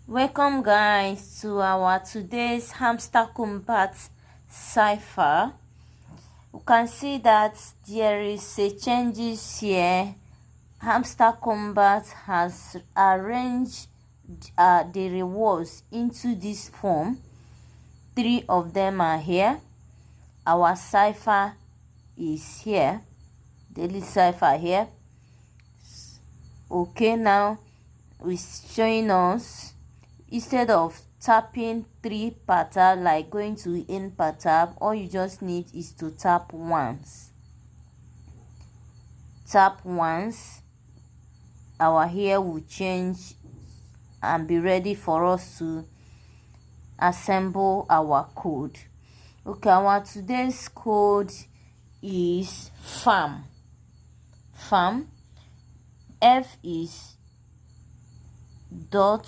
Welcome guys to our today's hamster combat cipher. You can see that there is a changes here. Hamster combat has arranged the rewards into this form. 3 of them are here. Our cipher is here, daily cipher here. Okay, now it's showing us, instead of tapping 3 per tab, like going to in per tab, all you just need is to tap once. Tap once, our hair will change and be ready for us to assemble our code. Okay, our today's code is farm. F is dot